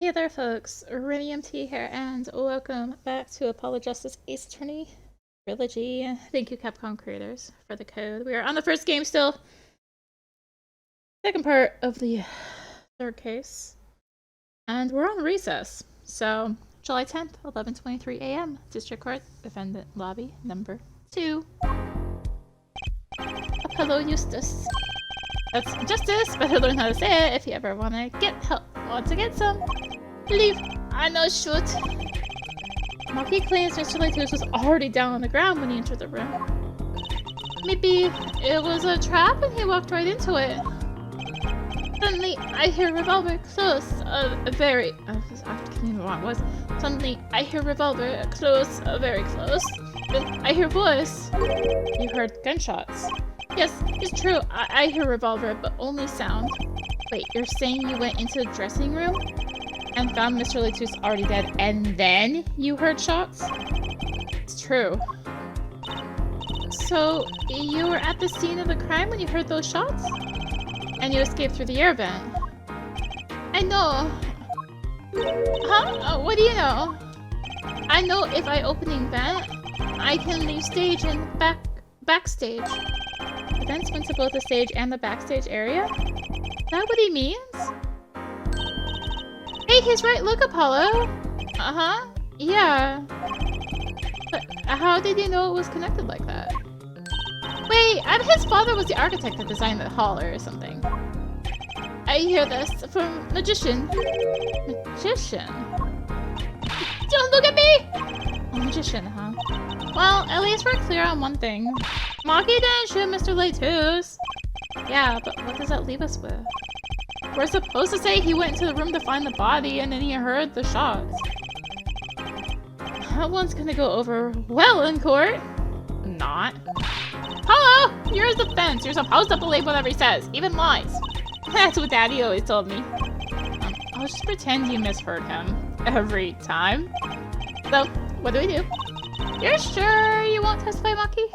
Hey there folks, rinimt here, and welcome back to Apollo Justice Ace Attorney Trilogy. Thank you Capcom Creators for the code. We are on the first game still. Second part of the third case. And we're on recess. So, July 10th, 11:23 a.m. District Court, Defendant Lobby number 2. Apollo Eustace. That's Justice, better learn how to say it if you ever want to get help. Want to get some? Leave. I know, shoot. Maki claims Mr. Lighthouse was already down on the ground when he entered the room. Maybe it was a trap and he walked right into it. Suddenly, I hear revolver close, very... I can't remember what it was. Suddenly, I hear revolver close, very close. Then I hear voice. You heard gunshots. Yes, it's true. I hear revolver, but only sound. Wait, you're saying you went into the dressing room and found Mr. Lighthouse already dead, and then you heard shots? It's true. So, you were at the scene of the crime when you heard those shots? And you escaped through the air vent? I know. Huh? What do you know? I know if I opening vent, I can leave stage and backstage. The vents went to both the stage and the backstage area? Is that what he means? Hey, he's right. Look, Apollo. Uh-huh. Yeah. But how did you know it was connected like that? Wait, I bet his father was the architect that designed the hall or something. I hear this from Magician. Magician? Don't look at me! A Magician, huh? Well, at least we're clear on one thing. Maki didn't shoot Mr. Lighthouse. Yeah, but what does that leave us with? We're supposed to say he went into the room to find the body and then he heard the shots. That one's gonna go over well in court. Not. Hello! You're his defense. You're supposed to believe whatever he says, even lies. That's what Daddy always told me. I'll just pretend you misheard him every time. So, what do we do? You're sure you won't testify, Maki?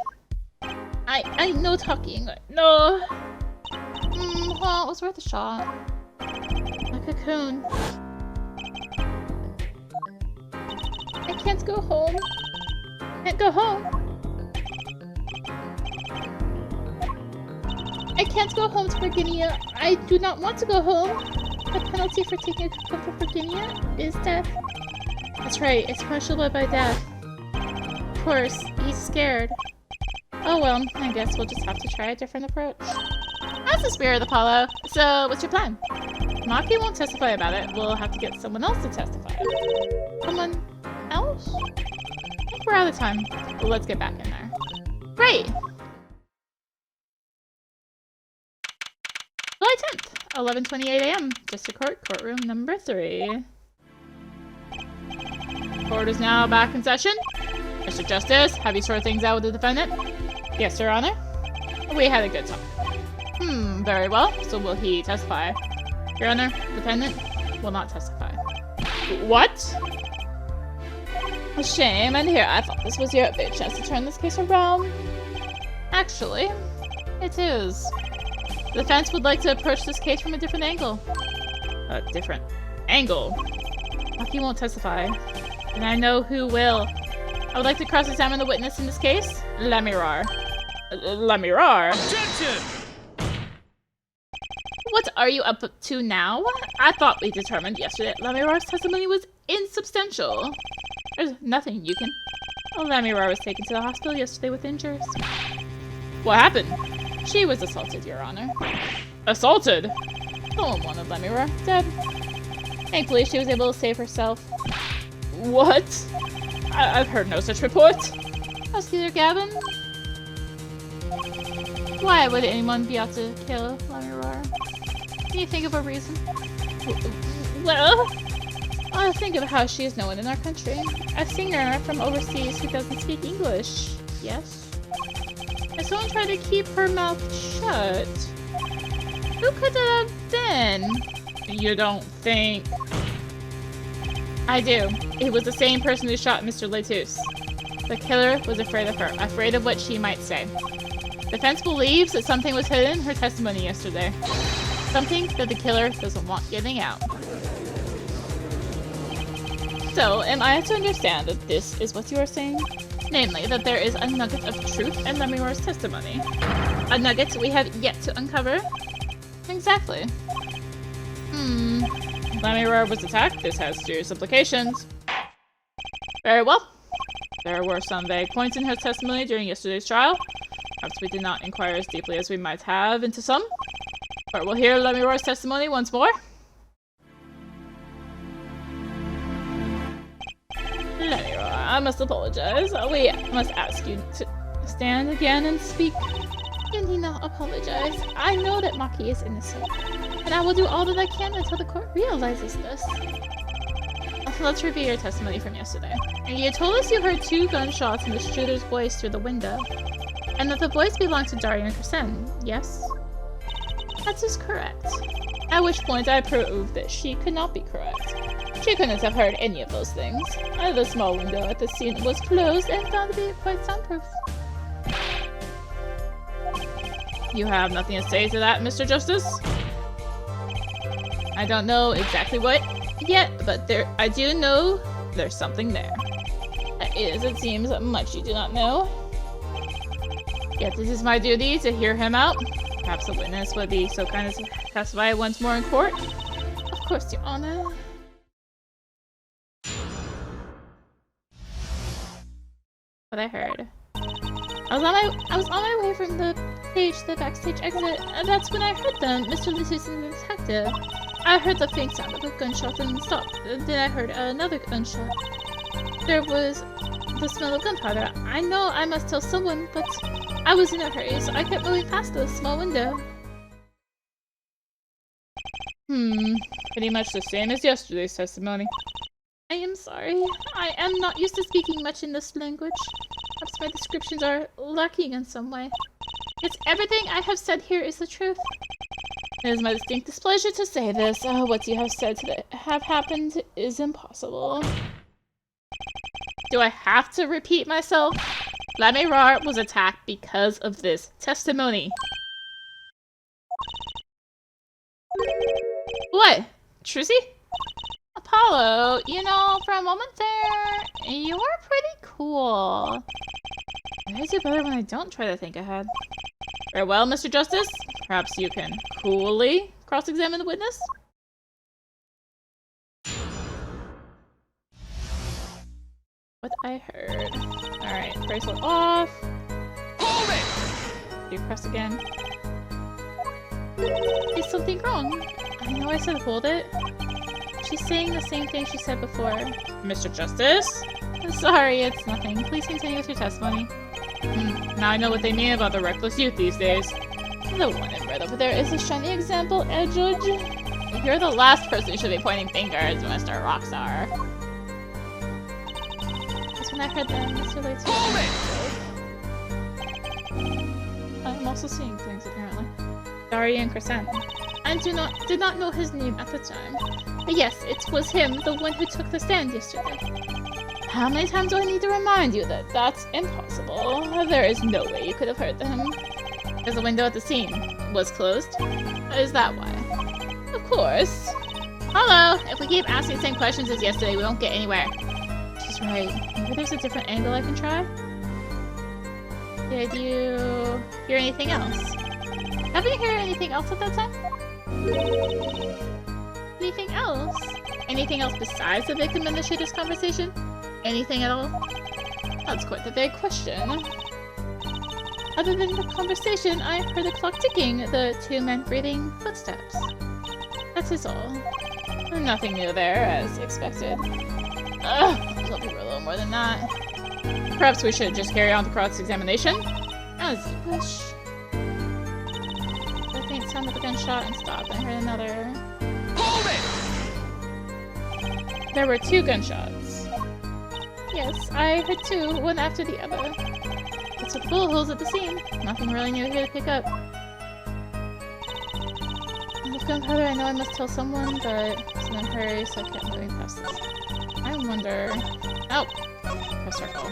I no talking. No. Well, it was worth a shot. A cocoon. I can't go home. Can't go home. I can't go home to Virginia. I do not want to go home. The penalty for taking a cocoon from Virginia is death. That's right, it's punishable by death. Of course, he's scared. Oh well, I guess we'll just have to try a different approach. That's the spirit, Apollo. So, what's your plan? Maki won't testify about it. We'll have to get someone else to testify. Someone else? I think we're out of time. Well, let's get back in there. Great! July 10th, 11:28 a.m. District Court, courtroom number 3. Court is now back in session. Mr. Justice, have you sorted things out with the defendant? Yes, Your Honor. We had a good talk. Very well. So will he testify? Your Honor, defendant will not testify. What? A shame, and here I thought this was your big chance to turn this case around. Actually, it is. The defense would like to approach this case from a different angle. A different angle? Maki won't testify, and I know who will. I would like to cross-examine the witness in this case, Lamiroir. Lamiroir? Objection! What are you up to now? I thought we determined yesterday that Lamiroir's testimony was insubstantial. There's nothing you can... Lamiroir was taken to the hospital yesterday with injuries. What happened? She was assaulted, Your Honor. Assaulted? Someone wanted Lamiroir dead. Thankfully, she was able to save herself. What? I've heard no such report. Prosecutor Gavin? Why would anyone be out to kill Lamiroir? Can you think of a reason? Well, I think of how she is known in our country. A singer from overseas who doesn't speak English. Yes? And someone tried to keep her mouth shut. Who could it have been? You don't think... I do. It was the same person who shot Mr. Lighthouse. The killer was afraid of her, afraid of what she might say. Defense believes that something was hidden in her testimony yesterday. Something that the killer doesn't want getting out. So, am I to understand that this is what you are saying? Namely, that there is a nugget of truth in Lamiroir's testimony. A nugget we have yet to uncover? Exactly. Lamiroir was attacked. This has serious implications. Very well. There were some vague points in her testimony during yesterday's trial. Perhaps we did not inquire as deeply as we might have into some. But we'll hear Lamiroir's testimony once more. Lamiroir, I must apologize. We must ask you to stand again and speak. You need not apologize. I know that Maki is innocent, and I will do all that I can until the court realizes this. Let's review your testimony from yesterday. You told us you heard 2 gunshots in the shooter's voice through the window, and that the voice belonged to Daria and Kristen, yes? That is correct. At which point I proved that she could not be correct. She couldn't have heard any of those things. The small window at the scene was closed and found to be quite soundproof. You have nothing to say to that, Mr. Justice? I don't know exactly what yet, but I do know there's something there. That is, it seems, much you do not know. Yet it is my duty to hear him out. Perhaps a witness would be so kind as to testify once more in court. Of course, Your Honor. What I heard. I was on my way from the backstage exit, and that's when I heard them, Mr. Lucius and the detective. I heard the faint sound of a gunshot and stopped. Then I heard another gunshot. There was the smell of gunpowder. I know I must tell someone, but I was in a hurry, so I kept moving past the small window. Pretty much the same as yesterday's testimony. I am sorry. I am not used to speaking much in this language. Perhaps my descriptions are lacking in some way. Yet everything I have said here is the truth. It is my distinct displeasure to say this. What you have said to have happened is impossible. Do I have to repeat myself? Lamiroir was attacked because of this testimony. What? Trucy? Apollo, you know, for a moment there, you were pretty cool. I do better when I don't try to think ahead. Very well, Mr. Justice. Perhaps you can coolly cross-examine the witness? What I heard. Alright, bracelet off. Hold it! Do press again. Is something wrong? I know I said hold it. She's saying the same thing she said before. Mr. Justice? Sorry, it's nothing. Please continue with your testimony. Now I know what they mean about the reckless youth these days. The one in red over there is a shiny example, Judge. You're the last person who should be pointing fingers, Mr. Rockstar. That's when I heard them. This relates to I'm also seeing things, apparently. Daria and Kristen. I did not know his name at the time. But yes, it was him, the one who took the stand yesterday. How many times do I need to remind you that that's impossible? There is no way you could have heard them. Because the window at the scene was closed? Is that why? Of course. Hello! If we keep asking the same questions as yesterday, we won't get anywhere. She's right. Maybe there's a different angle I can try? Did you hear anything else? Haven't you heard anything else at that time? Anything else? Anything else besides the victim and the shooter's conversation? Anything at all? That's quite the big question. Other than the conversation, I heard the clock ticking, the 2 men breathing footsteps. That is all. Nothing new there, as expected. Ugh, it'll be a little more than that. Perhaps we should just carry on the cross-examination? As you wish. The faint sound of a gunshot and stopped. I heard another. Hold it! There were 2 gunshots. Yes, I heard 2, one after the other. It's with bullet holes at the scene. Nothing really new here to pick up. With gunpowder, I know I must tell someone, but I was in a hurry, so I kept moving past this. I wonder... Oh! Press circle.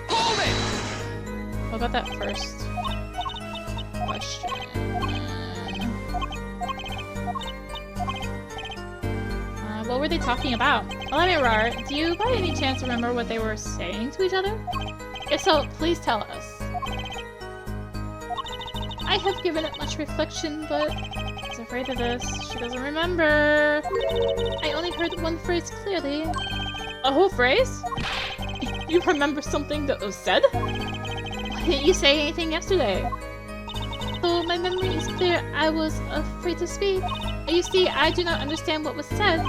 Hold it! What about that first question? What were they talking about? Lamiroir, do you by any chance remember what they were saying to each other? If so, please tell us. I have given it much reflection, but I was afraid of this. She doesn't remember. I only heard one phrase clearly. A whole phrase? You remember something that was said? Why didn't you say anything yesterday? Though my memory is clear, I was afraid to speak. You see, I do not understand what was said.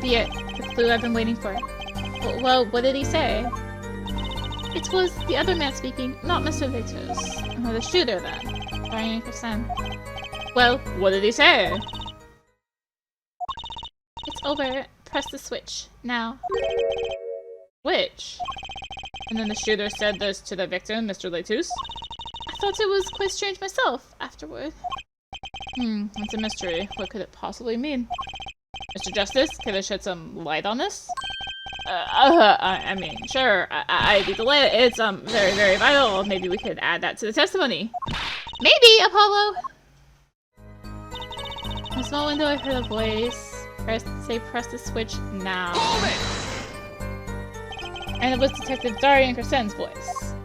Be it the clue I've been waiting for. Well, what did he say? It was the other man speaking, not Mr. Latus. The shooter, then. 30%. Well, what did he say? It's over. Press the switch. Now. Which? And then the shooter said this to the victim, Mr. Latus. I thought it was quite strange myself, afterward. It's a mystery. What could it possibly mean? Mr. Justice, could I shed some light on this? I mean, sure. I'd be delighted. It's, very, very vital. Maybe we could add that to the testimony. Maybe, Apollo! In a small window, I heard a voice. Press the switch now. And it was Detective Darian Crescent's voice.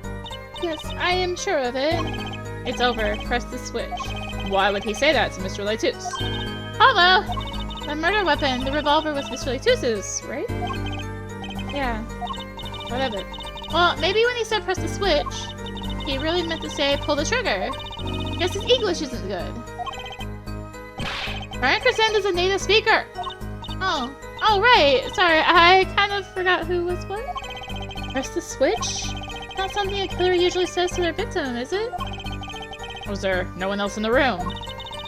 Yes, I am sure of it. It's over. Press the switch. Why would he say that to Mr. Latus? Hello! The murder weapon, the revolver was Mr. Latus's, right? Yeah. Whatever. Well, maybe when he said press the switch, he really meant to say pull the trigger. Guess his English isn't good. Darian Crescent is a native speaker! Oh. Oh, right! Sorry, I kind of forgot who was what. Press the switch? Not something a killer usually says to their victim, is it? Was there no one else in the room?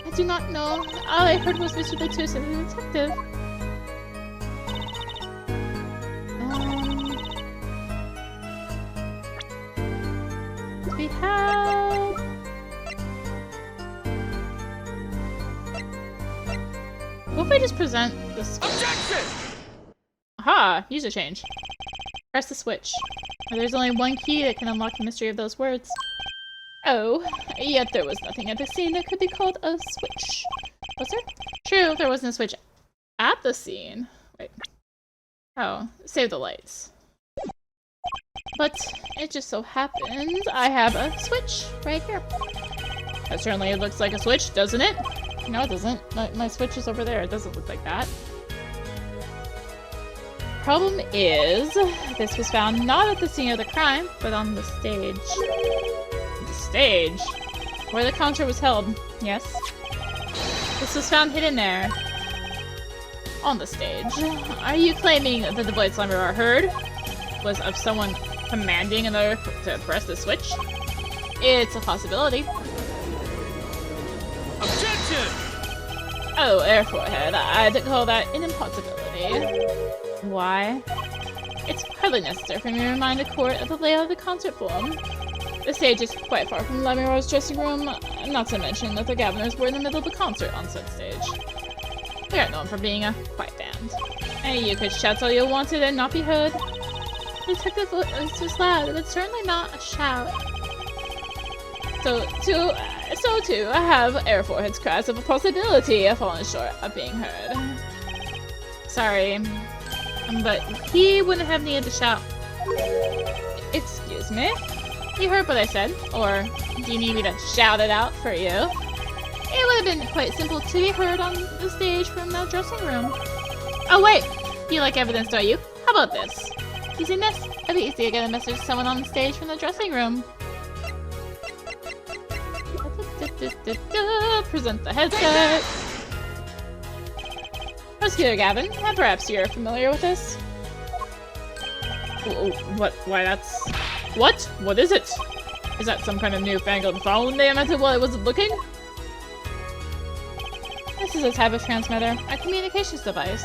I do not know. All I heard was Mr. Latus and the detective. We have... What if I just present this? Objection! Aha! User change. Press the switch. There's only one key that can unlock the mystery of those words. Oh, yet there was nothing at the scene that could be called a switch. Was there? True, there wasn't a switch at the scene. Wait. Oh, save the lights. But it just so happens I have a switch right here. That certainly looks like a switch, doesn't it? No, it doesn't. My switch is over there. It doesn't look like that. Problem is, this was found not at the scene of the crime, but on the stage. The stage? Where the concert was held, yes. This was found hidden there. On the stage. Are you claiming that the voice Lamiroir heard was of someone commanding another to press the switch? It's a possibility. Objection! Oh, air forehead. I'd call that an impossibility. Why? It's hardly necessary for me to remind the court of the layout of the concert ballroom. The stage is quite far from Lamiroir's dressing room, not to mention that the Governors were in the middle of the concert on said stage. We are known for being a quiet band. And you could shout all you wanted and not be heard. The detective voice was loud, but certainly not a shout. So too, I have air forehead's cries of a possibility of falling short of being heard. Sorry, but he wouldn't have needed to shout. Excuse me? You heard what I said? Or do you need me to shout it out for you? It would have been quite simple to be heard on the stage from the dressing room. Oh wait! You like evidence, don't you? How about this? You seen this? It'd be easy to get a message to someone on the stage from the dressing room. Present the headset. Prosecutor Gavin, and perhaps you're familiar with this? What? Why that's... What? What is it? Is that some kind of newfangled phone they invented while I wasn't looking? This is a type of transmitter, a communications device.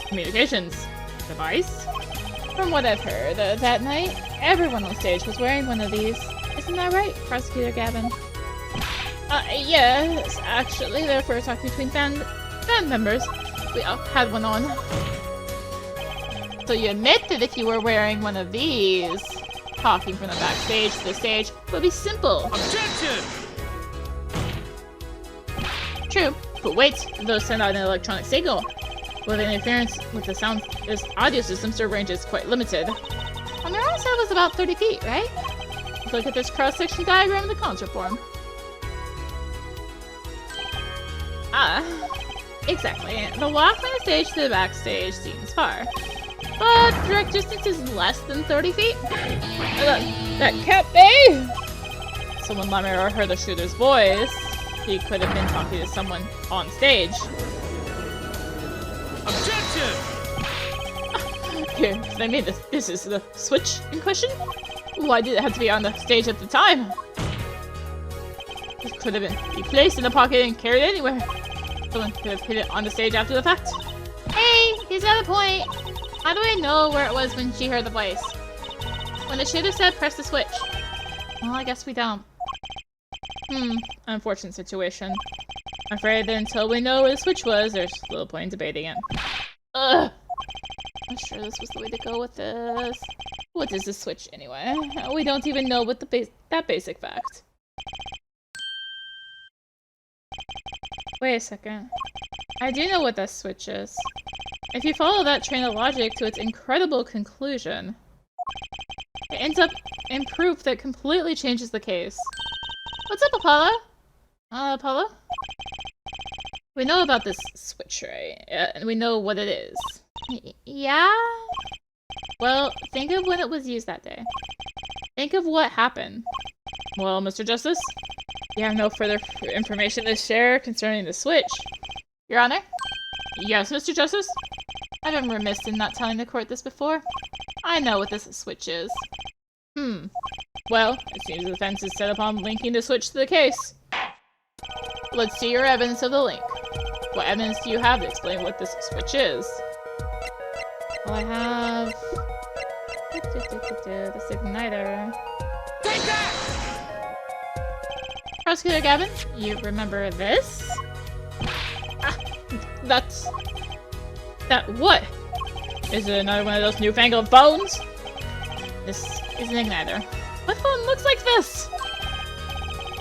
Communications device? From what I've heard, that night, everyone on stage was wearing one of these. Isn't that right, Prosecutor Gavin? Yes, actually, they're for talking between band members. We all had one on. So you admit that if you were wearing one of these, talking from the backstage to the stage would be simple. Objection! True, but wait, those send out an electronic signal. With interference with the sound, this audio system's range is quite limited. Lamiroir said it was about 30 feet, right? Let's look at this cross-section diagram in the concert form. Ah, exactly. The walk from the stage to the backstage seems far. But the direct distance is less than 30 feet. That can't be! So when Lamiroir heard the shooter's voice, he could have been talking to someone on stage. Objection! Here, I mean, this is the switch in question? Why did it have to be on the stage at the time? It could have been placed in a pocket and carried anywhere. Someone could have hit it on the stage after the fact. Hey, he's got a point. How do I know where it was when she heard the voice? When the shooter said press the switch. Well, I guess we don't. Unfortunate situation. I'm afraid that until we know where the switch was, there's little point in debating it. Ugh! I'm sure this was the way to go with this. What is the switch anyway? We don't even know what that basic fact. Wait a second. I do know what that switch is. If you follow that train of logic to its incredible conclusion, it ends up in proof that completely changes the case. What's up, Apollo? Apollo? We know about this switch, right? And we know what it is. Yeah? Well, think of when it was used that day. Think of what happened. Well, Mr. Justice, you have no further information to share concerning the switch. Your Honor? Yes, Mr. Justice? I've been remiss in not telling the court this before. I know what this switch is. Well, it seems the defense is set upon linking the switch to the case. Let's see your evidence of the link. What evidence do you have to explain what this switch is? Well, I have... this igniter. Take that! Prosecutor Gavin, you remember this? That's... That what? Is it another one of those newfangled phones? This is an igniter. What phone looks like this?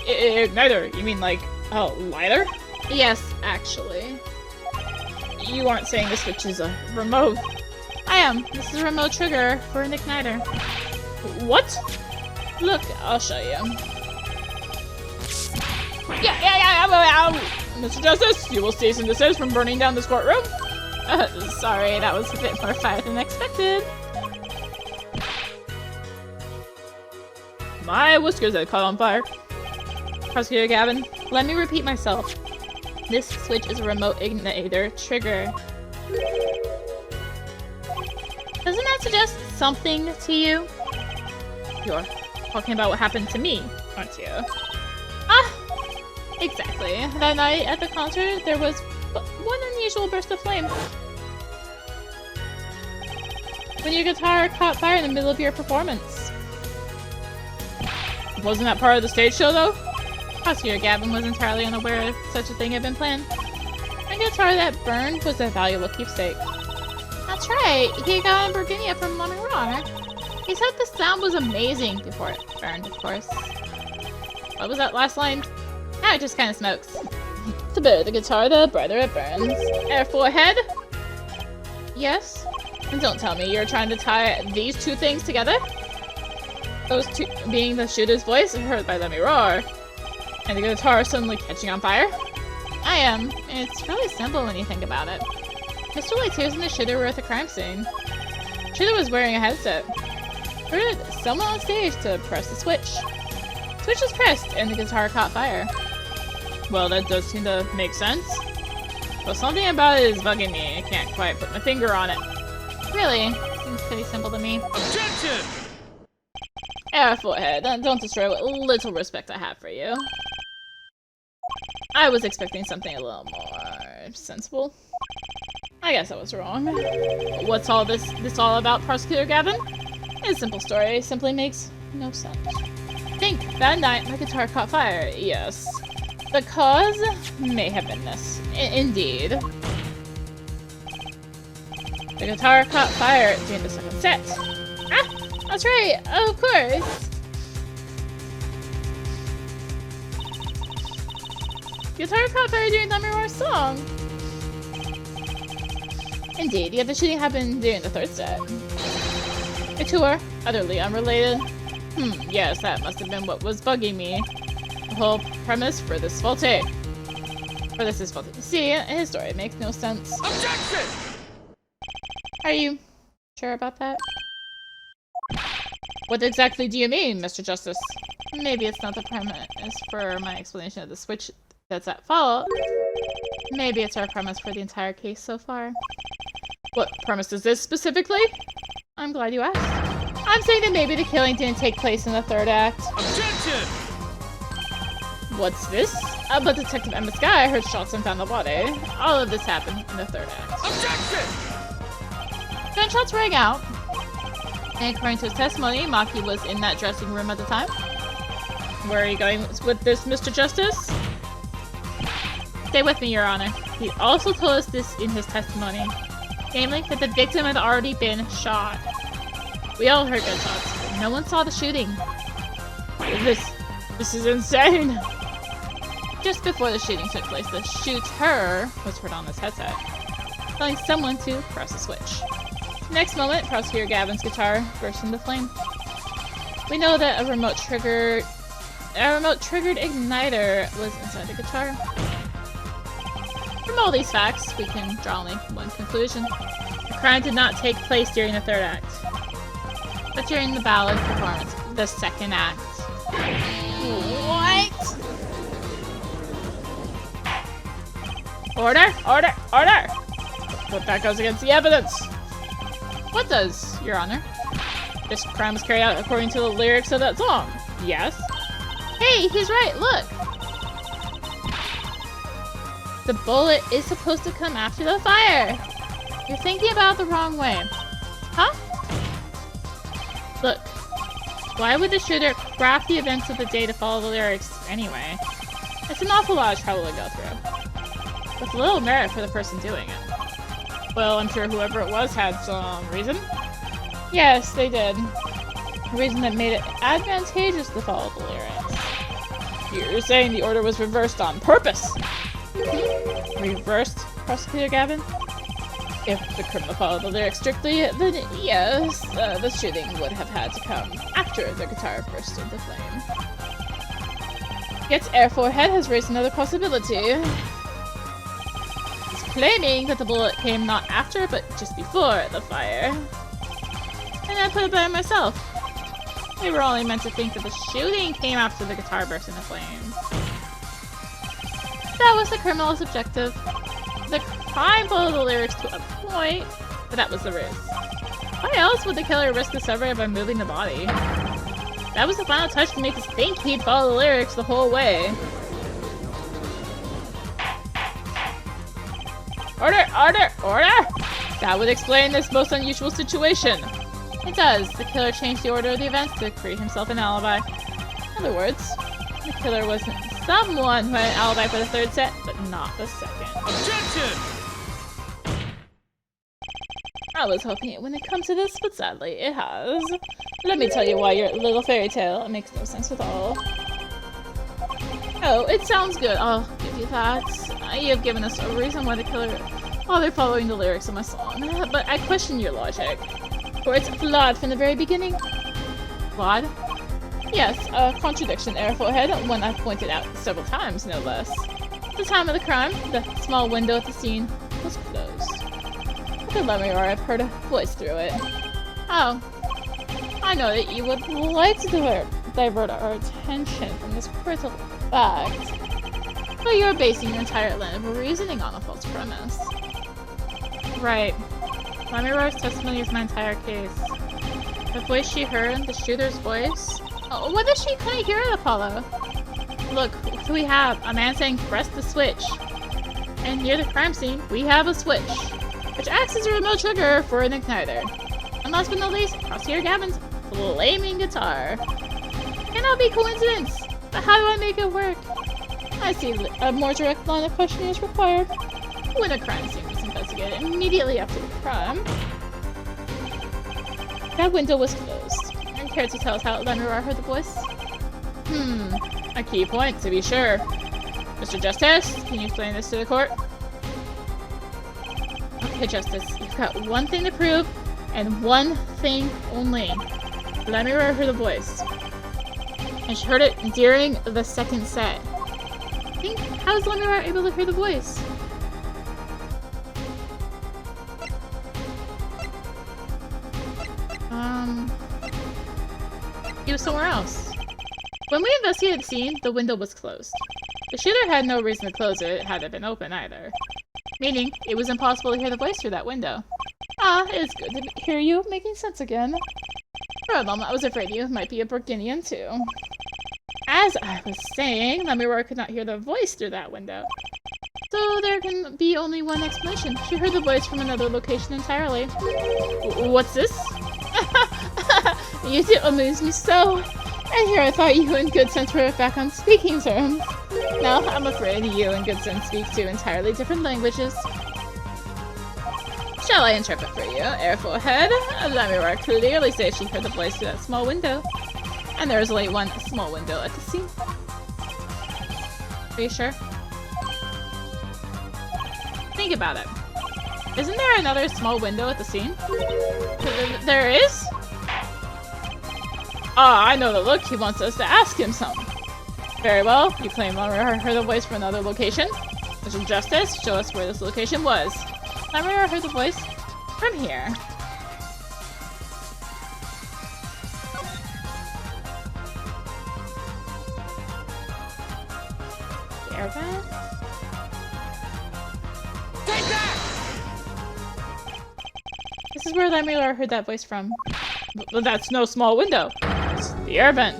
Igniter? You mean like a lighter? Yes, actually. You aren't saying the switch is a remote. I am. This is a remote trigger for an igniter. What? Look, I'll show you. Yeah. Mr. Justice, you will cease and desist from burning down this courtroom. Sorry, that was a bit more fire than expected. My whiskers had caught on fire. Prosecutor Gavin, let me repeat myself. This switch is a remote igniter trigger. Doesn't that suggest something to you? You're talking about what happened to me, aren't you? Exactly. That night at the concert, there was one unusual burst of flame. When your guitar caught fire in the middle of your performance. Wasn't that part of the stage show, though? Prosecutor Gavin was entirely unaware such a thing had been planned. A guitar that burned was a valuable keepsake. That's right, he got in Virginia from Lamiroir. He said the sound was amazing before it burned, of course. What was that last line? Now it just kind of smokes. The better the guitar, the brighter it burns. Air forehead? Yes? And don't tell me you're trying to tie these two things together? Those two being the shooter's voice heard by Lamiroir, and the guitar suddenly catching on fire? I am. It's really simple when you think about it. Mr. Latiers and the shooter were at the crime scene. The shooter was wearing a headset. Heard someone on stage to press the switch. The switch was pressed, and the guitar caught fire. Well, that does seem to make sense. But something about it is bugging me. I can't quite put my finger on it. Really? Seems pretty simple to me. Objection! Air forehead, don't destroy what little respect I have for you. I was expecting something a little more sensible. I guess I was wrong. What's all this all about, Prosecutor Gavin? It's a simple story. It simply makes no sense. Think, that night my guitar caught fire. Yes. The cause may have been this. Indeed. The guitar caught fire during the second set. Ah! That's right, of course. Guitar caught fire during Lamiroir's song. Indeed, yet the shooting happened during the third set. The two are utterly unrelated. Yes, that must have been what was bugging me. The whole premise for this is faulty. See, his story makes no sense. Objection! Are you sure about that? What exactly do you mean, Mr. Justice? Maybe it's not the premise for my explanation of the switch that's at fault. Maybe it's our premise for the entire case so far. What premise is this specifically? I'm glad you asked. I'm saying that maybe the killing didn't take place in the third act. Objection! What's this? But Detective Emma Sky heard shots and found the body. All of this happened in the third act. Objection! Gunshots rang out. And according to his testimony, Maki was in that dressing room at the time. Where are you going with this, Mr. Justice? Stay with me, Your Honor. He also told us this in his testimony. Namely, that the victim had already been shot. We all heard gunshots, but no one saw the shooting. This is insane! Just before the shooting took place, the shooter was heard on this headset, telling someone to press a switch. Next moment, Prosecutor Gavin's guitar burst into flame. We know that a remote triggered igniter was inside the guitar. From all these facts, we can draw only one conclusion. The crime did not take place during the third act, but during the ballad performance, the second act. What? Order! Order! Order! But that goes against the evidence. What does, Your Honor? This crime was carried out according to the lyrics of that song. Yes. Hey, he's right, look! The bullet is supposed to come after the fire! You're thinking about it the wrong way. Huh? Look. Why would the shooter craft the events of the day to follow the lyrics anyway? It's an awful lot of trouble to go through. With little merit for the person doing it. Well, I'm sure whoever it was had some reason. Yes, they did. A reason that made it advantageous to follow the lyrics. You're saying the order was reversed on purpose? Reversed, Prosecutor Gavin? If the criminal followed the lyrics strictly, then yes, the shooting would have had to come after the guitar burst into flame. Yet Air Forehead has raised another possibility. He's claiming that the bullet came not after, but just before the fire. And I put it better myself. We were only meant to think that the shooting came after the guitar burst into flames. That was the criminal's objective. The crime followed the lyrics to a point, but that was the risk. Why else would the killer risk discovery by moving the body? That was the final touch to make us think he'd follow the lyrics the whole way. Order! Order! Order! That would explain this most unusual situation. It does. The killer changed the order of the events to create himself an alibi. In other words, the killer was someone who had an alibi for the third set, but not the second. Objection! I was hoping it wouldn't come to this, but sadly it has. Let me tell you why your little fairy tale makes no sense at all. Oh, it sounds good. I'll give you that. You have given us a reason why the killer bothered following the lyrics of my song, but I question your logic. For it's flawed from the very beginning. Flawed? Yes, a contradiction, Air Forehead, one I've pointed out several times, no less. At the time of the crime, the small window at the scene was closed. With the Lamiroir, I've heard a voice through it. Oh. I know that you would like to divert our attention from this critical fact, but you're basing your entire line of reasoning on a false premise. Right. Lamiroir's testimony is my entire case. The voice she heard, the shooter's voice. Oh, what if she couldn't hear it, Apollo? Look, what do we have? A man saying press the switch. And near the crime scene, we have a switch, which acts as a remote trigger for an igniter. And last but not least, Prosecutor Gavin's flaming guitar. Cannot be coincidence, but how do I make it work? I see a more direct line of questioning is required. When a crime scene was investigated immediately after the crime, that window was closed. And care to tell us how Lamiroir heard the voice? A key point, to be sure. Mr. Justice, can you explain this to the court? Okay, Justice, you've got one thing to prove, and one thing only. Lamiroir heard a voice. And she heard it during the second set. How is Lamiroir able to hear the voice? He was somewhere else. When we investigated the scene, the window was closed. The shooter had no reason to close it had it been open either. Meaning, it was impossible to hear the voice through that window. Ah, it's good to hear you making sense again. For a moment, I was afraid you might be a Burgundian too. As I was saying, Lamiroir could not hear the voice through that window. So there can be only one explanation. She heard the voice from another location entirely. What's this? You do amuse me so. And here I thought you and Good Sense were back on speaking terms. No, I'm afraid you and Good Sense speak two entirely different languages. Shall I interpret for you, Air Forehead? Lamiroir clearly says she heard the voice through that small window. And there is only one small window at the scene. Are you sure? Think about it. Isn't there another small window at the scene? There is? Ah, I know the look. He wants us to ask him something. Very well. You claim Lamiroir heard the voice from another location. Mr. Justice, show us where this location was. Lamiroir heard the voice from here. Airbag? Take that! This is where Lamiroir heard that voice from. But that's no small window. It's the air vent.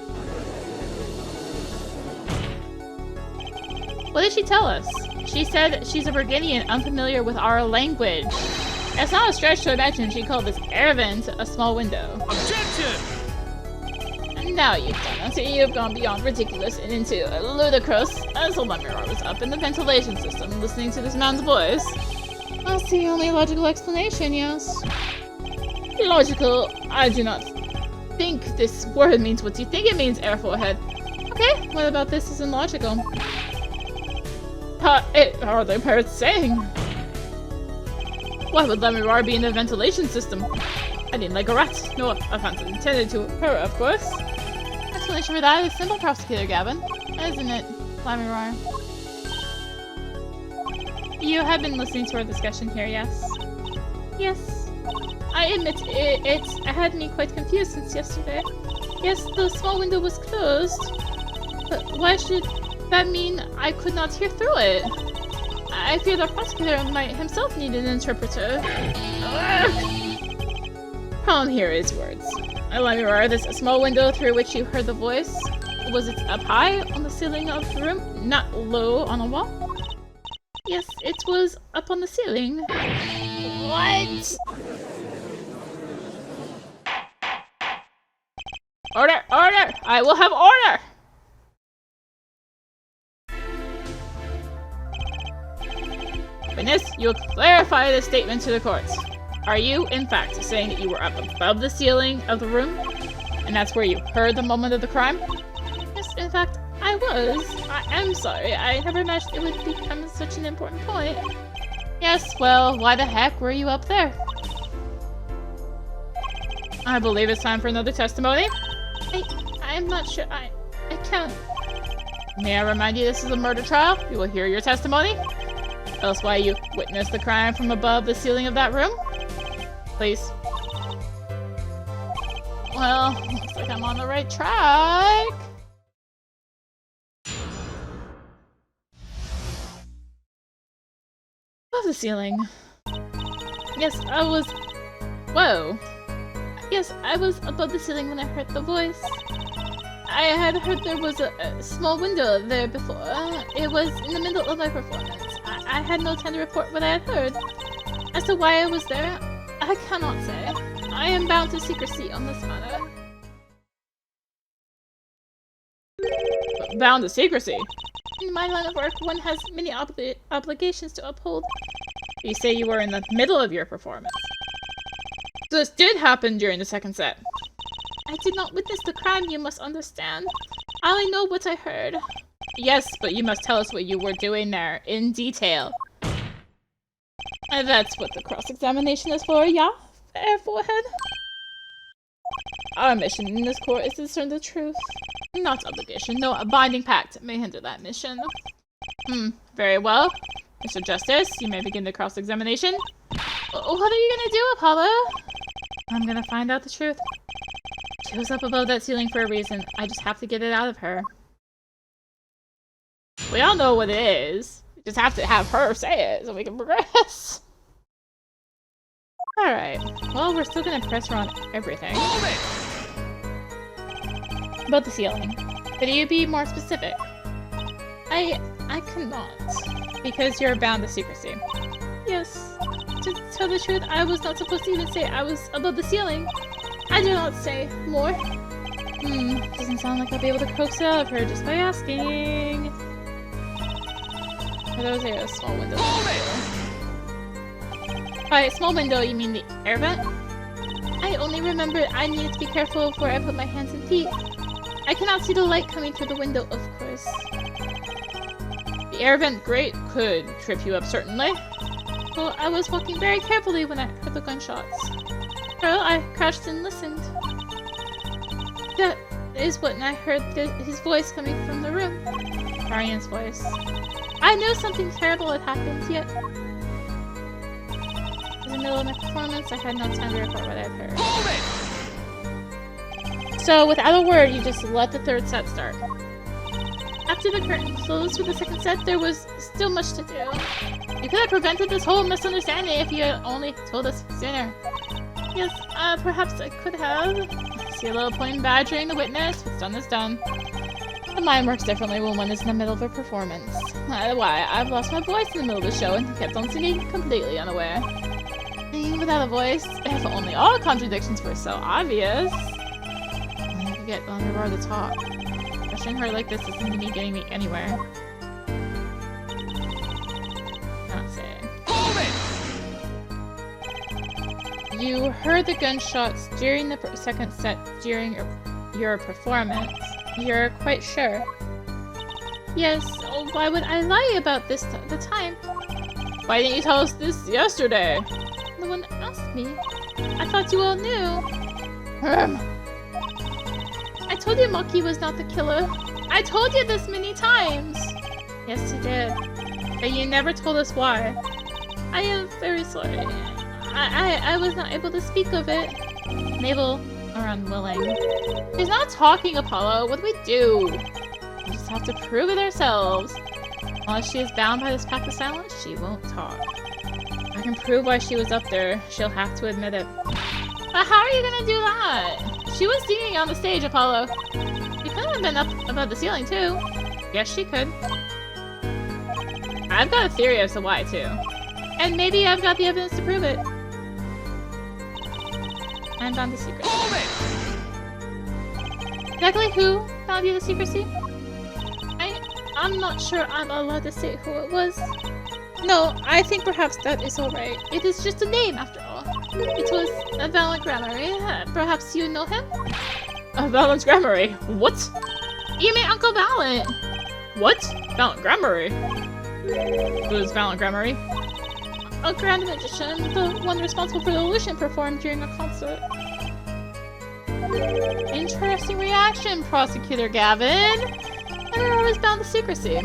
What did she tell us? She said she's a Burgundian unfamiliar with our language. It's not a stretch to imagine she called this air vent a small window. Objection! And now you've done it. You've gone beyond ridiculous and into ludicrous. As Lamiroir was up in the ventilation system listening to this man's voice. That's the only logical explanation, yes. Logical? I do not think this word means what you think it means, Air Forehead. Okay, what about this isn't logical? Are they parrots saying? Why would Lamiroir be in the ventilation system? I didn't like a rat. No offense intended to her, of course. Explanation for that is simple, Prosecutor Gavin. Isn't it, Lamiroir? You have been listening to our discussion here, yes? Yes. I admit it had me quite confused since yesterday. Yes, the small window was closed. But why should that mean I could not hear through it? I fear the prosecutor might himself need an interpreter. Problem here is words. Lamiroir, this small window through which you heard the voice, was it up high on the ceiling of the room, not low on a wall? Yes, it was up on the ceiling. What? Order! Order! I will have order! Witness, you will clarify this statement to the courts. Are you, in fact, saying that you were up above the ceiling of the room? And that's where you heard the moment of the crime? Yes, in fact, I was. I am sorry. I never imagined it would become such an important point. Yes, well, why the heck were you up there? I believe it's time for another testimony. I'm not sure. I can't. May I remind you this is a murder trial? You will hear your testimony. Tell us why you witnessed the crime from above the ceiling of that room. Please. Well, looks like I'm on the right track. Above the ceiling. Yes, I was... Whoa. Yes, I was above the ceiling when I heard the voice. I had heard there was a small window there before. It was in the middle of my performance. I had no time to report what I had heard. As to why I was there, I cannot say. I am bound to secrecy on this matter. Bound to secrecy? In my line of work, one has many obligations to uphold. You say you were in the middle of your performance. So this did happen during the second set. I did not witness the crime, you must understand. I only know what I heard. Yes, but you must tell us what you were doing there, in detail. And that's what the cross-examination is for, yeah? Fair forehead. Our mission in this court is to discern the truth. Not obligation. No binding pact may hinder that mission. Very well. Mr. Justice, you may begin the cross-examination. What are you gonna do, Apollo? I'm gonna find out the truth. She was up above that ceiling for a reason. I just have to get it out of her. We all know what it is. We just have to have her say it so we can progress. Alright. Well, we're still gonna press her on everything. About the ceiling. Could you be more specific? I cannot. Because you're bound to secrecy. Yes. To tell the truth, I was not supposed to even say I was above the ceiling. I do not say more. Doesn't sound like I'll be able to coax it out of her just by asking. Are those a small window? By small window, you mean the air vent? I only remember I needed to be careful before I put my hands and feet. I cannot see the light coming through the window, of course. The air vent grate could trip you up, certainly. Well, I was walking very carefully when I heard the gunshots. Well, I crouched and listened. That is when I heard his voice coming from the room. Arian's voice. I knew something terrible had happened, yet... In the middle of my performance, I had no time to report what I'd heard. So, without a word, you just let the third set start. After the curtain closed for the second set, there was still much to do. You could have prevented this whole misunderstanding if you had only told us sooner. Yes, perhaps I could have. I see a little point in badgering the witness. What's done is done. The mind works differently when one is in the middle of a performance. Why, I've lost my voice in the middle of the show and kept on singing completely unaware. Singing without a voice, if only all contradictions were so obvious. I could get Lamiroir to talk. Pressuring her like this isn't me getting me anywhere. Not saying. You heard the gunshots during the second set during your performance. You're quite sure? Yes. Oh, why would I lie about this the time? Why didn't you tell us this yesterday? No one asked me. I thought you all knew. I told you Maki was not the killer. I told you this many times. Yes, you did. But you never told us why. I am very sorry. I was not able to speak of it. Mabel are unwilling. She's not talking, Apollo. What do we do? We just have to prove it ourselves. Unless she is bound by this pact of silence, she won't talk. I can prove why she was up there. She'll have to admit it. But how are you gonna do that? She was singing on the stage, Apollo. She could have been up above the ceiling, too. Yes, she could. I've got a theory as to why, too. And maybe I've got the evidence to prove it. I'm bound to secrecy. Exactly who found you the secrecy? I'm not sure I'm allowed to say who it was. No, I think perhaps that is alright. It is just a name, after all. It was a Valent Grammary. Perhaps you know him? A Valent Grammary? What? You mean Uncle Valent? What? Valent Grammary? Who's Valent Grammary? A grand magician, the one responsible for the illusion performed during a concert. Interesting reaction, Prosecutor Gavin. Lamiroir was bound to secrecy.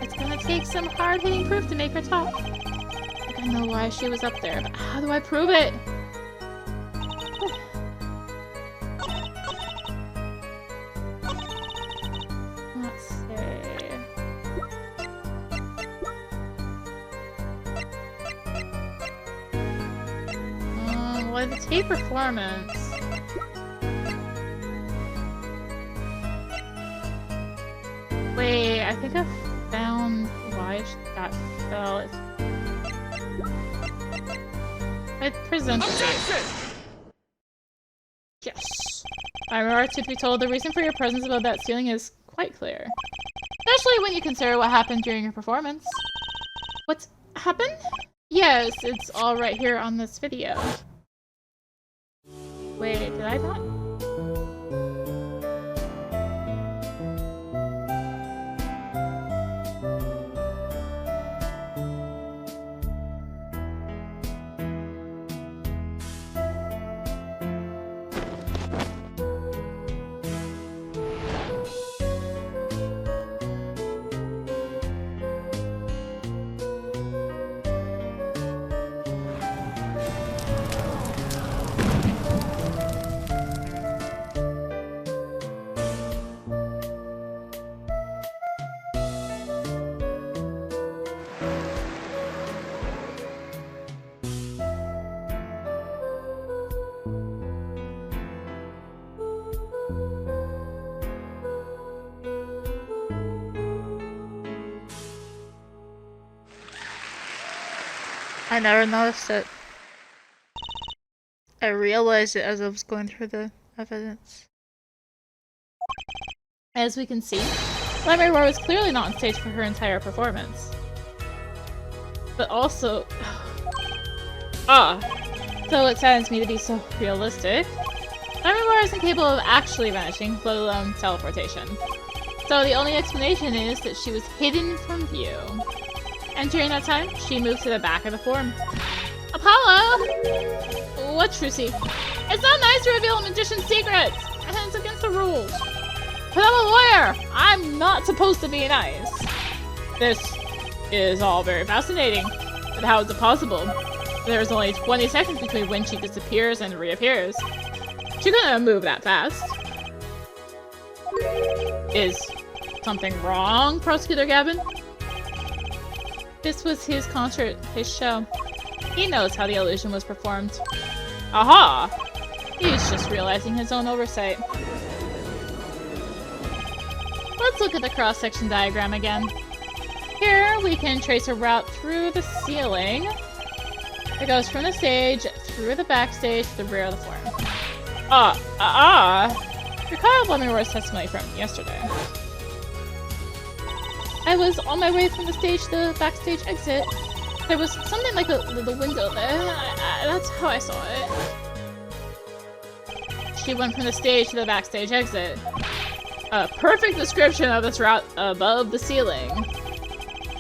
It's gonna take some hard-hitting proof to make her talk. I don't know why she was up there, but how do I prove it? Let's see. Why the tape performance? Wait, I think I found why that fell. I presented it. Yes. Lamiroir, to be told, the reason for your presence above that ceiling is quite clear. Especially when you consider what happened during your performance. What happened? Yes, it's all right here on this video. Wait, did I not? I never noticed it. I realized it as I was going through the evidence. As we can see, Lamiroir was clearly not on stage for her entire performance. But also... though it saddens me to be so realistic, Lamiroir isn't capable of actually vanishing, let alone teleportation. So the only explanation is that she was hidden from view. And during that time, she moved to the back of the form. Apollo! What, Trucy? It's not nice to reveal a magician's secrets! And it's against the rules. But I'm a lawyer! I'm not supposed to be nice. This is all very fascinating. But how is it possible? There's only 20 seconds between when she disappears and reappears. She couldn't move that fast. Is something wrong, Prosecutor Gavin? This was his concert, his show. He knows how the illusion was performed. Aha! He's just realizing his own oversight. Let's look at the cross-section diagram again. Here, we can trace a route through the ceiling. It goes from the stage, through the backstage, to the rear of the form. Recall Lamiroir's testimony from yesterday. I was on my way from the stage to the backstage exit. There was something like a little window there. That's how I saw it. She went from the stage to the backstage exit. A perfect description of this route above the ceiling.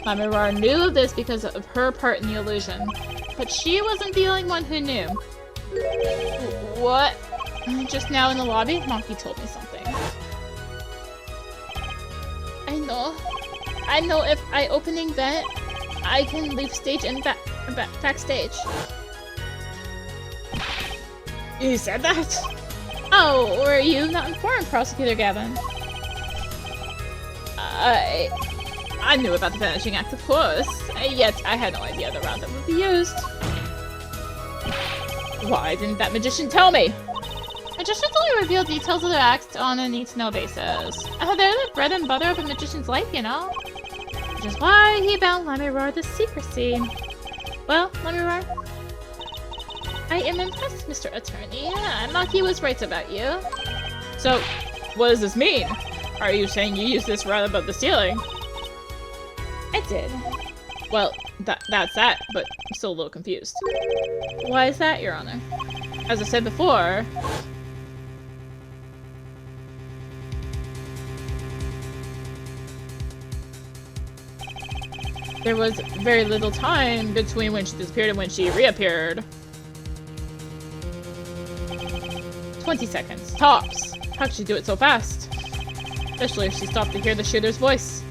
Lamiroir knew of this because of her part in the illusion, but she wasn't the only one who knew. What? Just now in the lobby, Maki told me something. I know if I opening vent, I can leave stage and backstage. You said that? Oh, were you not informed, Prosecutor Gavin? I knew about the vanishing act, of course. Yet I had no idea the route that would be used. Why didn't that magician tell me? Magicians only reveal details of their acts on a need-to-know basis. They're the bread and butter of a magician's life, you know? Which is why he bound Lamiroir to secrecy. Well, Lamiroir, I am impressed, Mr. Attorney. Maki was right about you. So, what does this mean? Are you saying you used this route above the ceiling? I did. Well, that's that, but I'm still a little confused. Why is that, Your Honor? As I said before... there was very little time between when she disappeared and when she reappeared. 20 seconds, tops. How could she do it so fast? Especially if she stopped to hear the shooter's voice.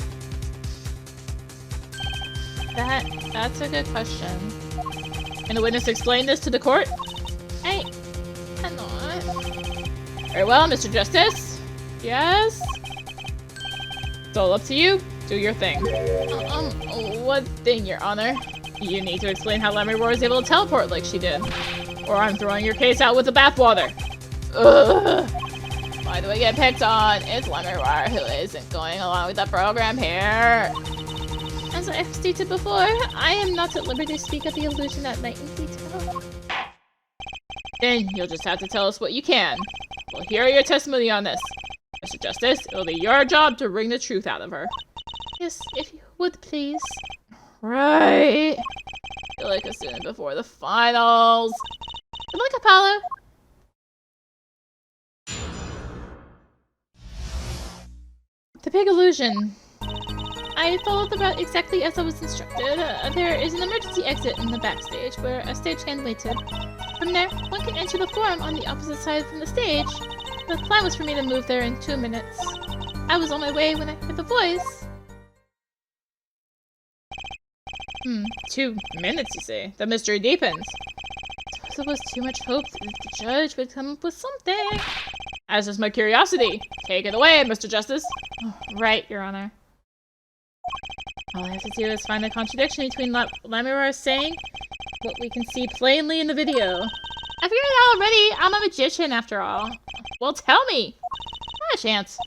That's a good question. Can the witness explain this to the court? I cannot. Very well, Mr. Justice. Yes? It's all up to you. Do your thing. What thing, Your Honor? You need to explain how Lamiroir was able to teleport like she did. Or I'm throwing your case out with the bathwater. Ugh. Why do I get picked on? It's Lamiroir who isn't going along with the program here. As I have stated before, I am not at liberty to speak of the illusion at night in detail. Then you'll just have to tell us what you can. We'll hear your testimony on this. Mr. Justice, it'll be your job to wring the truth out of her. Yes, if you would, please. Right. I feel like a student before the finals. Good luck, Apollo. The big illusion. I followed the route exactly as I was instructed. There is an emergency exit in the backstage where a stagehand waited. From there, one can enter the forum on the opposite side from the stage. The plan was for me to move there in 2 minutes. I was on my way when I heard the voice. 2 minutes, you say? The mystery deepens. There was too much hope that the judge would come up with something. As is my curiosity. Take it away, Mr. Justice. Oh, right, Your Honor. All I have to do is find the contradiction between Lamiroir saying what we can see plainly in the video. I figured it out already. I'm a magician, after all. Well, tell me. Not a chance.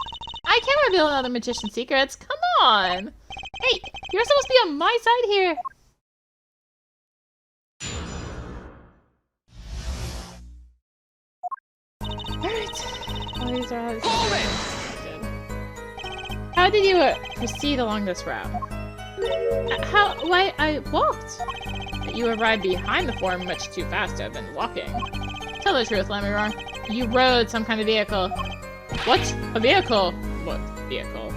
I can't reveal another magician's secrets. Come on. Hey, you're supposed to be on my side here. Alright. Well, these are all how did you proceed along this route? Why, I walked. But you arrived behind the form much too fast to have been walking. Tell the truth, Lamiroir. You rode some kind of vehicle. What? A vehicle? What vehicle?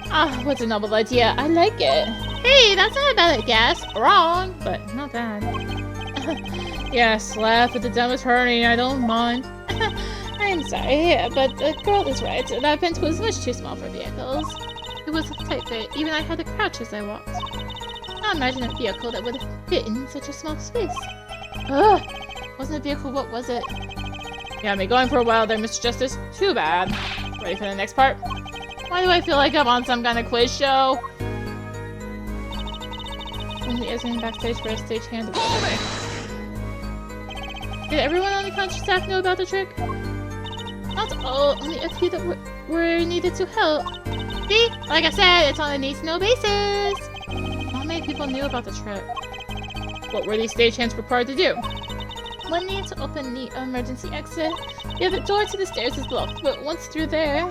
Ah, what's a novel idea? I like it. Hey, that's not a bad guess. Wrong, but not bad. Yes, laugh with the dumb attorney. I don't mind. I'm sorry, but the girl is right. That vent was much too small for vehicles. It was a tight fit. Even I had to crouch as I walked. Now imagine a vehicle that would fit in such a small space. Ugh! Wasn't a vehicle, what was it? You had me going for a while there, Mr. Justice. Too bad. Ready for the next part? Why do I feel like I'm on some kind of quiz show? Only isn't backstage for a stagehand. Did everyone on the concert staff know about the trick? Not all, only a few that were needed to help. See? Like I said, it's on a need-to-know basis. Not many people knew about the trick. What were these stagehands required to do? One needs to open the emergency exit. The other door to the stairs is locked, but once through there...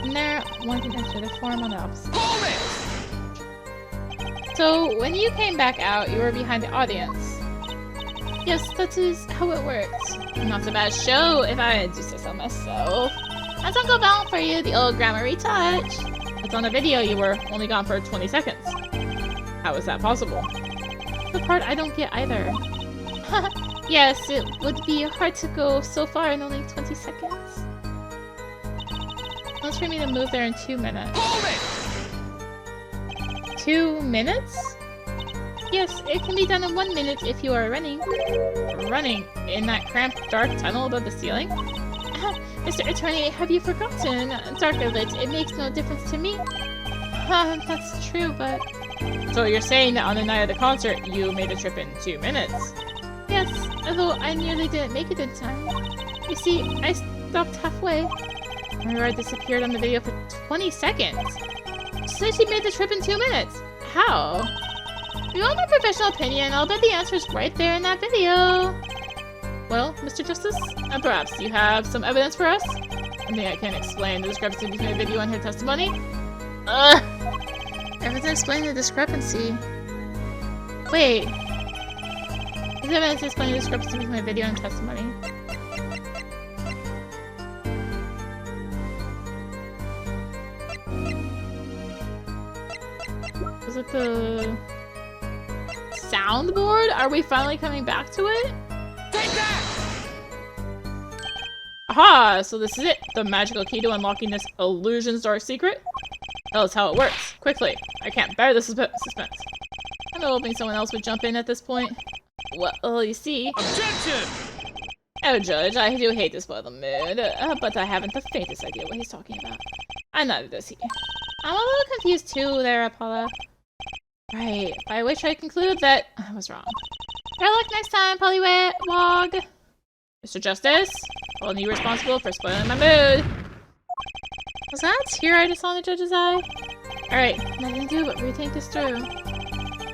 And there, one can enter the form on the opposite. So, when you came back out, you were behind the audience. Yes, that is how it works. Not a bad show, if I do say so myself. That's Uncle Val for you, the old grammar retouch. It's on the video you were only gone for 20 seconds. How is that possible? The part I don't get either. Yes, it would be hard to go so far in only 20 seconds. Let's for me to move there in 2 minutes. 2 minutes? Yes, it can be done in 1 minute if you are running. Running in that cramped, dark tunnel above the ceiling? Mr. Attorney, have you forgotten? Dark or lit, it makes no difference to me. That's true, but... So you're saying that on the night of the concert, you made a trip in 2 minutes? Yes, although I nearly didn't make it in time. You see, I stopped halfway. Lamiroir disappeared on the video for 20 seconds. She said she made the trip in 2 minutes. How? If you want my professional opinion, I'll bet the answer's right there in that video. Well, Mr. Justice, perhaps you have some evidence for us? Something I can't explain the discrepancy between the video and her testimony? Evidence explaining the discrepancy. Wait. Is evidence explaining the discrepancy between my video and testimony? Was it the soundboard? Are we finally coming back to it? Take that! Aha! So this is it. The magical key to unlocking this illusion's dark secret? Tell us how it works. Quickly. I can't bear the suspense. I'm hoping someone else would jump in at this point. Well, you see... Objection! Oh, Judge, I do hate to spoil the mood, but I haven't the faintest idea what he's talking about. Neither does he. I'm a little confused too there, Apollo. Right, by which I conclude that I was wrong. Better luck next time, Pollywog! Mr. Justice, holding you responsible for spoiling my mood. Was that a tear I just saw in the judge's eye? Alright, nothing to do but rethink this through.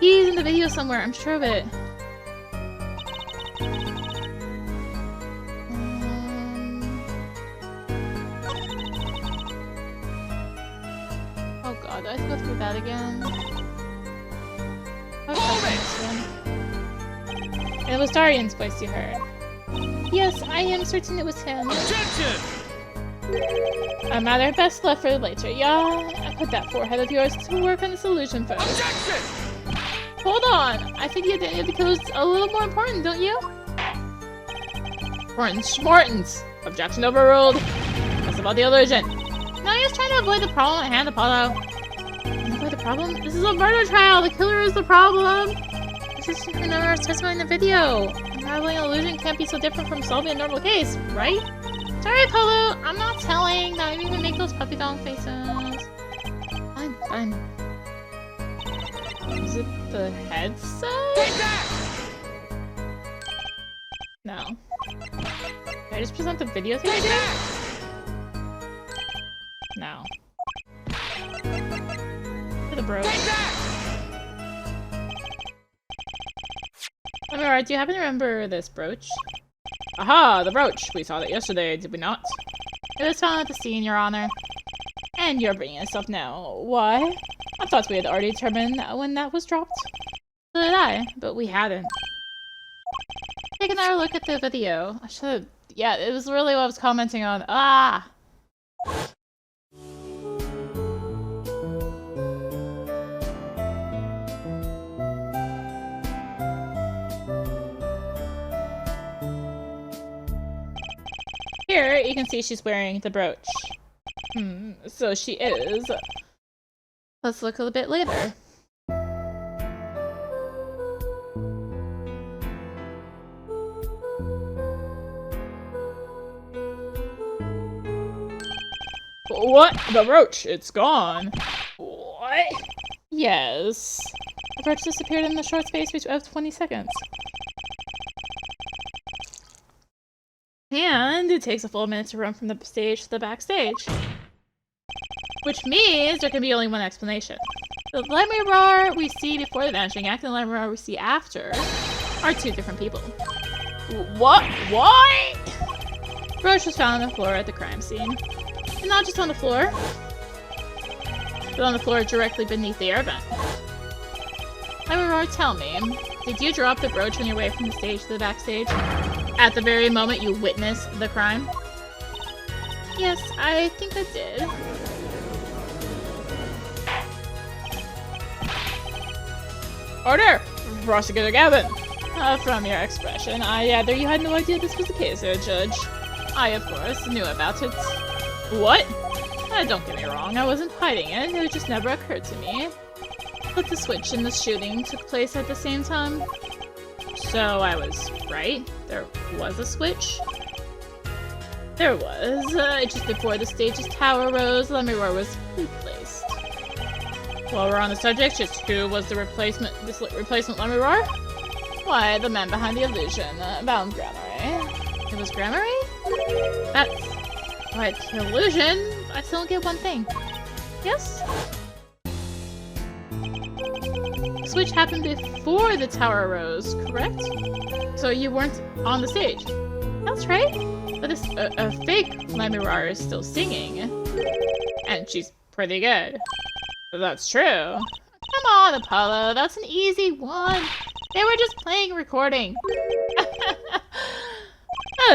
He's in the video somewhere, I'm sure of it. Oh god, do I have to go through that again? It was Darian's voice you heard. Yes, I am certain it was him. Objection! A matter best left for later, yeah? I put that forehead of yours to work on this illusion first. Objection! Hold on! I think the identity of the killer is a little more important, don't you? Morton's! Objection overruled. That's about the illusion. Now you're just trying to avoid the problem at hand, Apollo. Avoid the problem? This is a murder trial! The killer is the problem! This is Lamiroir's testimony in the video. Unraveling an illusion can't be so different from solving a normal case, right? Sorry, Apollo, I'm not telling. Not even make those puppy dog faces. Fine. Is it the headset? Take that! No. Did I just present the video thing Take again? that! No. For the bro. Take that! Lamiroir, do you happen to remember this brooch? Aha, the brooch. We saw that yesterday, did we not? It was found at the scene, Your Honor. And you're bringing us up now. Why? I thought we had already determined when that was dropped. So did I, but we hadn't. Take another look at the video. I should've... Yeah, it was really what I was commenting on. Ah! Here, you can see she's wearing the brooch. So she is. Let's look a little bit later. What? The brooch? It's gone. What? Yes. The brooch disappeared in the short space of 20 seconds. And it takes a full minute to run from the stage to the backstage. Which means there can be only one explanation. The Lamiroir we see before the vanishing act and the Lamiroir we see after are two different people. What? What? Brooch was found on the floor at the crime scene. And not just on the floor, but on the floor directly beneath the air vent. Lamiroir, tell me, did you drop the brooch on your way from the stage to the backstage? At the very moment you witnessed the crime? Yes, I think I did. Order! Prosecutor Gavin! From your expression, I gather you had no idea this was the case, Judge. I, of course, knew about it. What? Don't get me wrong, I wasn't hiding it. It just never occurred to me. But the switch and the shooting took place at the same time. So I was right. There was a switch. There was. Just before the stage's tower rose, Lamiroir was replaced. While we're on the subject, just who was the replacement Lamiroir? Why, the man behind the illusion, Bound Grammary. It was Grammary? That's... Right, the illusion? I still don't get one thing. Yes? The switch happened before the tower rose, correct? So you weren't on the stage. That's right. But this a fake Lamiroir is still singing. And she's pretty good. That's true. Come on, Apollo. That's an easy one. They were just playing recording.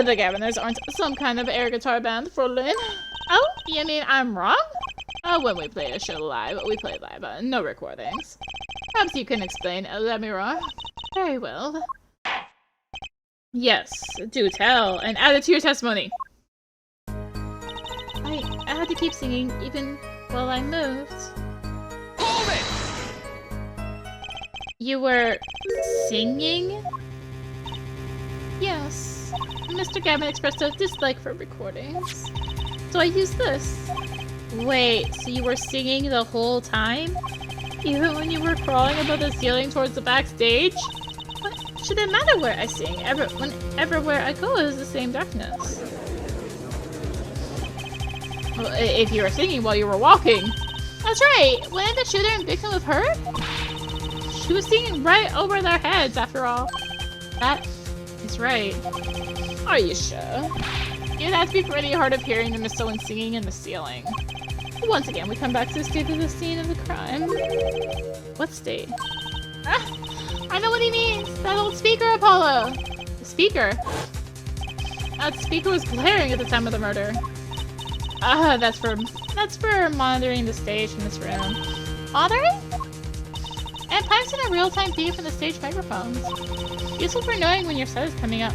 The Gaviners aren't some kind of air guitar band, Frolin. Oh, you mean I'm wrong? When we play a show live, we play live, no recordings. Perhaps you can explain, Lamiroir. Very well. Yes, do tell, and add it to your testimony. I had to keep singing even while I moved. Hold it! You were singing? Yes. Mr. Gavin expressed a dislike for recordings. So I used this. Wait, so you were singing the whole time? Even when you were crawling above the ceiling towards the backstage? What should it matter where I sing? Everywhere I go is the same darkness. Well, if you were singing while you were walking. That's right! When the shooter and victim of her? She was singing right over their heads, after all. That is right. Are you sure? It'd have to be pretty hard of hearing to miss someone singing in the ceiling. Once again, we come back to the state of the scene of the crime. What state? Ah, I know what he means! That old speaker, Apollo! The speaker? That speaker was blaring at the time of the murder. That's for monitoring the stage in this room. Monitoring? And pipes in a real-time feed from the stage microphones. Useful for knowing when your set is coming up.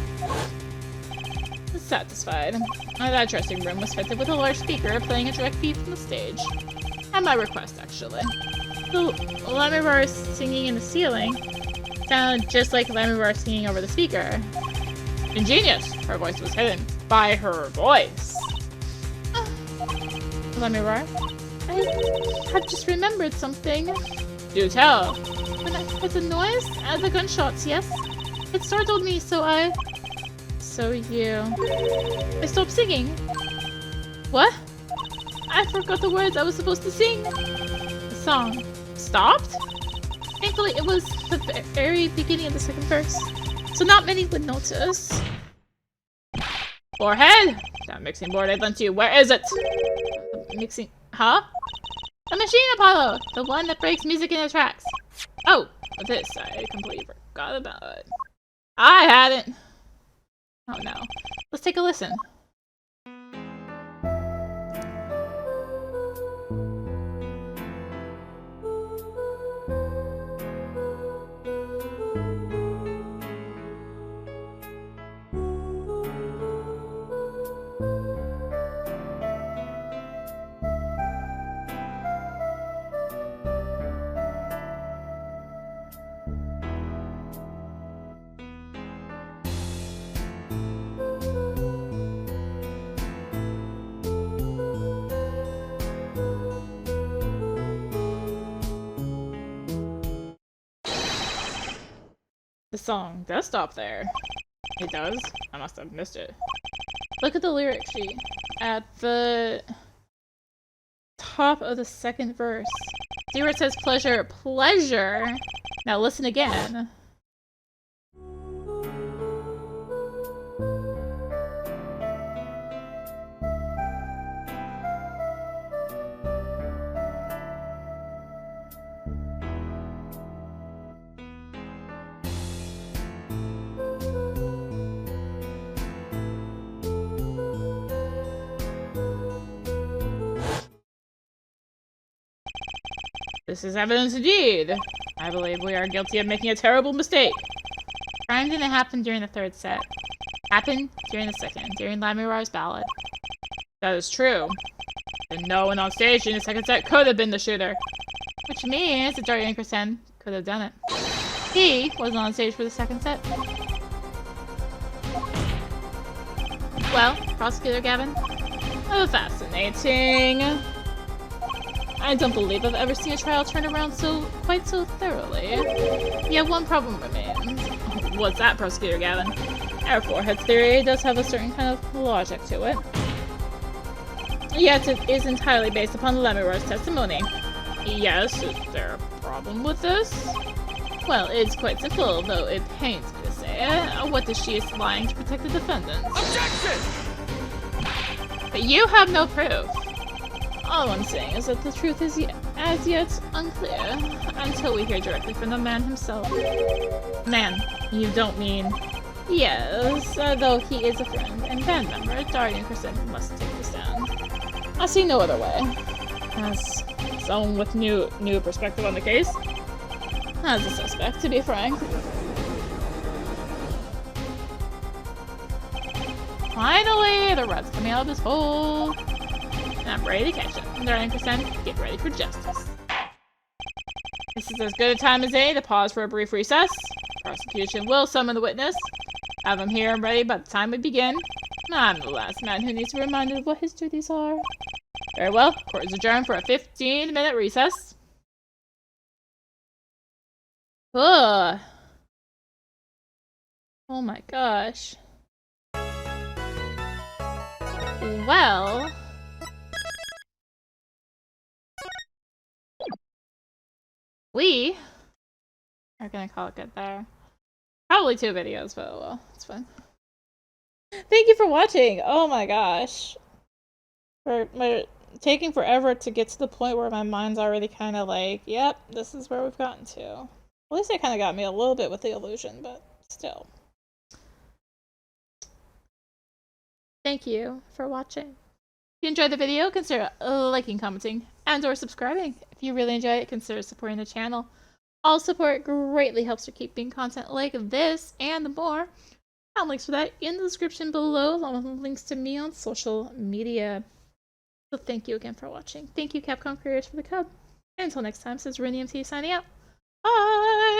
Satisfied. That dressing room was fitted with a large speaker playing a direct feed from the stage. At my request, actually. The Lamiroir singing in the ceiling sounded just like Lamiroir singing over the speaker. Ingenious! Her voice was hidden by her voice. Lamiroir, I have just remembered something. Do tell. When I heard the noise, the gunshots, yes? It startled me, so I stopped singing. What? I forgot the words I was supposed to sing. The song stopped? Thankfully, it was the very beginning of the second verse, so not many would notice. Forehead! That mixing board I lent you, where is it? Mixing... Huh? The machine, Apollo! The one that breaks music in the tracks. Oh, this I completely forgot about. I had it! Oh no. Let's take a listen. The song does stop there. It does? I must have missed it. Look at the lyric sheet. At the top of the second verse. See where it says pleasure, pleasure? Now listen again. This is evidence indeed. I believe we are guilty of making a terrible mistake. Crime didn't happen during the third set. Happened during the second, during Lamiroir's ballad. That is true. And no one on stage in the second set could have been the shooter. Which means that Dark Anchorson could have done it. He wasn't on stage for the second set. Well, Prosecutor Gavin. Oh, fascinating. I don't believe I've ever seen a trial turn around quite so thoroughly. Yet one problem remains. What's that, Prosecutor Gavin? Our forehead's theory does have a certain kind of logic to it. Yet it is entirely based upon Lamiroir's testimony. Yes, is there a problem with this? Well, it's quite simple, though it pains me to say it. What if she is lying to protect the defendant? Objection! But you have no proof. All I'm saying is that the truth is as yet unclear, until we hear directly from the man himself. Man, you don't mean... Yes, though he is a friend and band member, Dark Anchorson must take the stand. I see no other way. As someone with new perspective on the case, as a suspect, to be frank. Finally, the rat's coming out of this hole. And I'm ready to catch him. Dark Anchorson, get ready for justice. This is as good a time as any to pause for a brief recess. Prosecution will summon the witness. Have him here and ready by the time we begin. I'm the last man who needs to be reminded of what his duties are. Very well, court is adjourned for a 15-minute recess. Ugh. Oh my gosh. Well... we are gonna call it good there. Probably 2 videos, but well, it's fine. Thank you for watching! Oh my gosh. For taking forever to get to the point where my mind's already kind of like, yep, this is where we've gotten to. At least it kind of got me a little bit with the illusion, but still. Thank you for watching. If you enjoyed the video, consider liking, commenting, and or subscribing. If you really enjoy it, consider supporting the channel. All support greatly helps to keep making content like this and more. I have links for that in the description below, along with links to me on social media. So thank you again for watching. Thank you, Capcom Creators, for the code. And until next time, this is rinimt signing out. Bye!